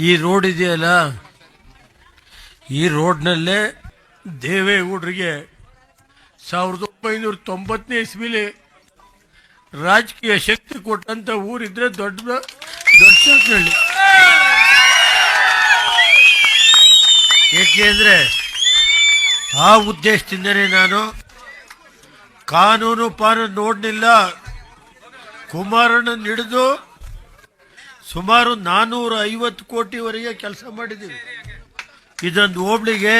ಈ ರೋಡ್ ಇದೆಯಲ್ಲ, ಈ ರೋಡ್ನಲ್ಲೇ ದೇವೇಗೌಡರಿಗೆ 1990ನೇ ಇಸ್ವಿಲಿ ರಾಜಕೀಯ ಶಕ್ತಿ ಕೊಟ್ಟಂತ ಊರಿದ್ರೆ ದೊಡ್ಡ ಸಾಕಳ್ಳಿ. ಏಕೆಂದ್ರೆ ಆ ಉದ್ದೇಶದಿಂದನೇ ನಾನು ಕಾನೂನು ಪಾಲನೆ ನೋಡಲಿಲ್ಲ. ಕುಮಾರಣ್ಣನ ಹಿಡಿದು ಸುಮಾರು 450 ಕೋಟಿವರೆಗೆ ಕೆಲಸ ಮಾಡಿದ್ದೀವಿ. ಇದೊಂದು ಹೋಬಳಿಗೆ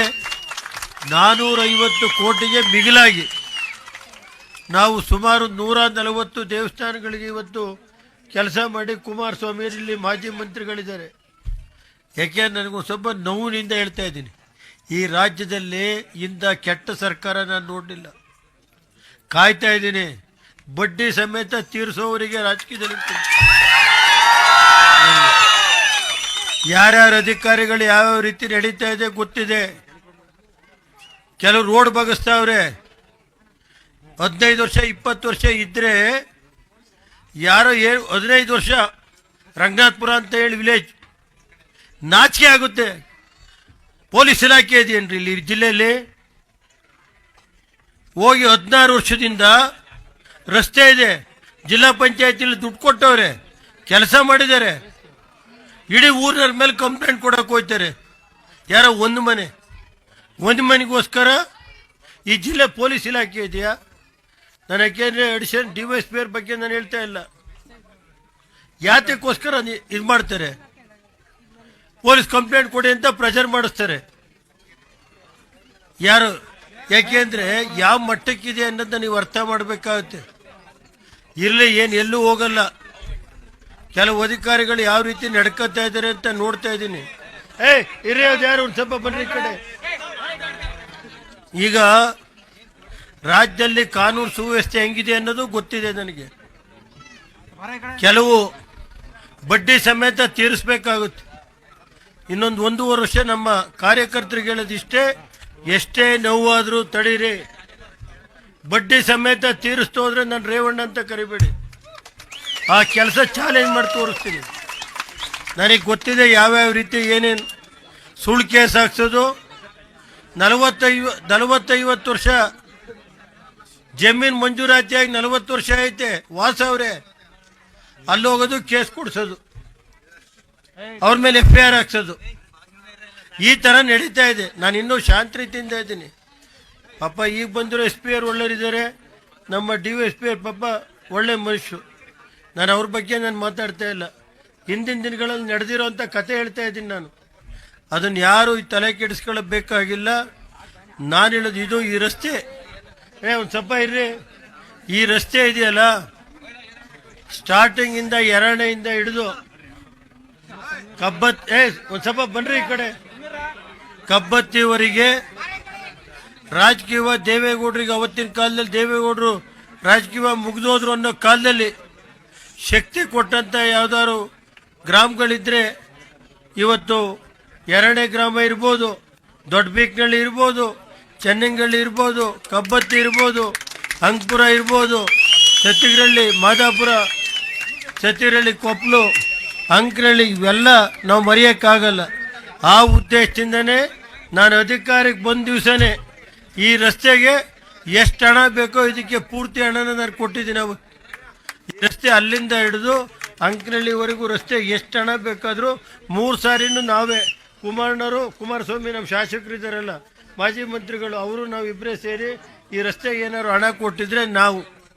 450 ಕೋಟಿಗೆ ಮಿಗಿಲಾಗಿ ನಾವು ಸುಮಾರು 140 ದೇವಸ್ಥಾನಗಳಿಗೆ ಇವತ್ತು ಕೆಲಸ ಮಾಡಿ ಕುಮಾರಸ್ವಾಮಿ ಇಲ್ಲಿ ಮಾಜಿ ಮಂತ್ರಿಗಳಿದ್ದಾರೆ. ಯಾಕೆ ನನಗೊಂದು ಸ್ವಲ್ಪ ನೋವಿನಿಂದ ಹೇಳ್ತಾ ಇದ್ದೀನಿ, ಈ ರಾಜ್ಯದಲ್ಲಿ ಇಂಥ ಕೆಟ್ಟ ಸರ್ಕಾರ ನಾನು ನೋಡಲಿಲ್ಲ. ಕಾಯ್ತಾ ಇದ್ದೀನಿ, ಬಡ್ಡಿ ಸಮೇತ ತೀರಿಸೋವರಿಗೆ ರಾಜಕೀಯದಲ್ಲಿ ಯಾರ್ಯಾರ ಅಧಿಕಾರಿಗಳು ಯಾವ್ಯಾವ ರೀತಿ ನಡೀತಾ ಇದೆ ಗೊತ್ತಿದೆ. ಕೆಲವು ರೋಡ್ ಬಗಸ್ತಾವ್ರೆ. 15 ವರ್ಷ 20 ವರ್ಷ ಇದ್ರೆ ಯಾರೋ 15 ವರ್ಷ ರಂಗನಾಥಪುರ ಅಂತ ಹೇಳಿ ವಿಲೇಜ್, ನಾಚಿಕೆ ಆಗುತ್ತೆ. ಪೊಲೀಸ್ ಇಲಾಖೆ ಇದೆಯೇನ್ರಿ ಇಲ್ಲಿ ಜಿಲ್ಲೆಯಲ್ಲಿ? ಹೋಗಿ 16 ವರ್ಷದಿಂದ ರಸ್ತೆ ಇದೆ, ಜಿಲ್ಲಾ ಪಂಚಾಯತಿಲಿ ದುಡ್ಡು ಕೊಟ್ಟವ್ರೆ, ಕೆಲಸ ಮಾಡಿದ್ದಾರೆ. ಇಡೀ ಊರಿನ ಮೇಲೆ ಕಂಪ್ಲೇಂಟ್ ಕೊಡಕ್ಕೆ ಹೋಗ್ತಾರೆ. ಯಾರೋ ಒಂದು ಮನೆಗೋಸ್ಕರ ಈ ಜಿಲ್ಲೆ ಪೊಲೀಸ್ ಇಲಾಖೆ ಇದೆಯಾ? ನಾನು ಯಾಕೆಂದ್ರೆ ಅಡಿಷನ್ ಡಿವೈಎಸ್ಪಿ ಬಗ್ಗೆ ನಾನು ಹೇಳ್ತಾ ಇಲ್ಲ. ಯಾತಕ್ಕೋಸ್ಕರ ಇದು ಮಾಡ್ತಾರೆ? ಪೊಲೀಸ್ ಕಂಪ್ಲೇಂಟ್ ಕೊಡಿ ಅಂತ ಪ್ರೆಷರ್ ಮಾಡಿಸ್ತಾರೆ. ಯಾರು? ಯಾಕೆಂದ್ರೆ ಯಾವ ಮಟ್ಟಕ್ಕಿದೆ ಅನ್ನೋದನ್ನ ನೀವು ಅರ್ಥ ಮಾಡಬೇಕಾಗುತ್ತೆ. ಇರಲಿ, ಏನು ಎಲ್ಲೂ ಹೋಗಲ್ಲ. ಕೆಲವು ಅಧಿಕಾರಿಗಳು ಯಾವ ರೀತಿ ನಡ್ಕೊತಾ ಇದ್ದಾರೆ ಅಂತ ನೋಡ್ತಾ ಇದ್ದೀನಿ. ಇರಿಯೋದು ಯಾರು? ಒಂದು ಸ್ವಲ್ಪ ಬನ್ನಿ ಕಡೆ. ಈಗ ರಾಜ್ಯದಲ್ಲಿ ಕಾನೂನು ಸುವ್ಯವಸ್ಥೆ ಹೆಂಗಿದೆ ಅನ್ನೋದು ಗೊತ್ತಿದೆ ನನಗೆ. ಕೆಲವು ಬಡ್ಡಿ ಸಮೇತ ತೀರಿಸಬೇಕಾಗುತ್ತೆ. ಇನ್ನೊಂದು 1.5 ವರ್ಷ ನಮ್ಮ ಕಾರ್ಯಕರ್ತರಿಗೆ ಹೇಳೋದಿಷ್ಟೇ, ಎಷ್ಟೇ ನೋವಾದರೂ ತಡೀರಿ, ಬಡ್ಡಿ ಸಮೇತ ತೀರಿಸ್ತು ಹೋದ್ರೆ ನಾನು ರೇವಣ್ಣ ಅಂತ ಕರಿಬೇಡಿ. ಆ ಕೆಲಸ ಚಾಲೆಂಜ್ ಮಾಡಿ ತೋರಿಸ್ತೀನಿ. ನನಗೆ ಗೊತ್ತಿದೆ ಯಾವ್ಯಾವ ರೀತಿ ಏನೇನು ಸುಳ್ಳು ಕೇಸ್ ಹಾಕ್ಸೋದು. 40-50 ವರ್ಷ ಜಮೀನು ಮಂಜೂರಾತಿಯಾಗಿ 40 ವರ್ಷ ಐತೆ, ವಾಸ ಅವರೇ ಅಲ್ಲಿ ಹೋಗೋದು, ಕೇಸ್ ಕೊಡಿಸೋದು, ಅವ್ರ ಮೇಲೆ FIR ಹಾಕ್ಸೋದು, ಈ ಥರ ನಡೀತಾ ಇದೆ. ನಾನು ಇನ್ನೂ ಶಾಂತ ರೀತಿಯಿಂದ ಇದ್ದೀನಿ. ಪಾಪ ಈಗ ಬಂದಿರೋ SP ಒಳ್ಳೆಯರಿದ್ದಾರೆ, ನಮ್ಮ DSP ಪಾಪ ಒಳ್ಳೆ ಮನುಷ್ಯರು. ನಾನು ಅವ್ರ ಬಗ್ಗೆ ನಾನು ಮಾತಾಡ್ತಾ ಇಲ್ಲ. ಹಿಂದಿನ ದಿನಗಳಲ್ಲಿ ನಡೆದಿರೋಂಥ ಕತೆ ಹೇಳ್ತಾ ಇದ್ದೀನಿ ನಾನು. ಅದನ್ನು ಯಾರು ಈ ತಲೆ ಕೆಡಿಸ್ಕೊಳ್ಳಬೇಕಾಗಿಲ್ಲ. ನಾನು ಹೇಳೋದು ಇದು, ಈ ರಸ್ತೆ ಒಂದು ಸ್ವಲ್ಪ ಇರ್ರಿ. ಈ ರಸ್ತೆ ಇದೆಯಲ್ಲ, ಸ್ಟಾರ್ಟಿಂಗಿಂದ ಎರಡನೆಯಿಂದ ಹಿಡಿದು ಒಂದು ಸ್ವಲ್ಪ ಬನ್ರಿ ಈ ಕಡೆ, ಕಬ್ಬತ್ತಿವರೆಗೆ ರಾಜಕೀಯ ದೇವೇಗೌಡರಿಗೆ, ಅವತ್ತಿನ ಕಾಲದಲ್ಲಿ ದೇವೇಗೌಡರು ರಾಜಕೀಯ ಮುಗಿದೋದ್ರು ಅನ್ನೋ ಕಾಲದಲ್ಲಿ ಶಕ್ತಿ ಕೊಟ್ಟಂತ ಯಾವ್ದಾದ್ರು ಗ್ರಾಮಗಳಿದ್ರೆ ಇವತ್ತು ಎರಡನೇ ಗ್ರಾಮ ಇರ್ಬೋದು, ದೊಡ್ಡ ಬೀಕ್ನಳ್ಳಿ ಇರ್ಬೋದು, ಚೆನ್ನಂಗಳ್ಳಿ ಇರ್ಬೋದು, ಕಬ್ಬತ್ತಿ ಇರ್ಬೋದು, ಅಂಕಪುರ ಇರ್ಬೋದು, ಸತ್ತಿಗರಳ್ಳಿ, ಮಾದಾಪುರ, ಸತ್ತಿಗರಳ್ಳಿ, ಕೊಪ್ಪಲು, ಅಂಕನಹಳ್ಳಿ, ಇವೆಲ್ಲ ನಾವು ಮರೆಯೋಕ್ಕಾಗಲ್ಲ. ಆ ಉದ್ದೇಶದಿಂದನೇ ನಾನು ಅಧಿಕಾರಕ್ಕೆ ಬಂದ ದಿವಸನೇ ಈ ರಸ್ತೆಗೆ ಎಷ್ಟು ಹಣ ಬೇಕೋ ಇದಕ್ಕೆ ಪೂರ್ತಿ ಹಣನ ನಾನು ಕೊಟ್ಟಿದ್ದೀನಿ. ಈ ರಸ್ತೆ ಅಲ್ಲಿಂದ ಹಿಡಿದು ಅಂಕನಹಳ್ಳಿವರೆಗೂ ರಸ್ತೆ ಎಷ್ಟು ಹಣ ಬೇಕಾದರೂ 3 ಸಾರಿನೂ ನಾವೇ, ಕುಮಾರಸ್ವಾಮಿ ನಮ್ಮ ಶಾಸಕರು ಇದ್ದಾರಲ್ಲ, ಮಾಜಿ ಮಂತ್ರಿಗಳು, ಅವರು ನಾವು ಇಬ್ಬರೇ ಸೇರಿ ಈ ರಸ್ತೆಗೆ ಏನಾದ್ರು ಹಣ ಕೊಟ್ಟಿದ್ರೆ ನಾವು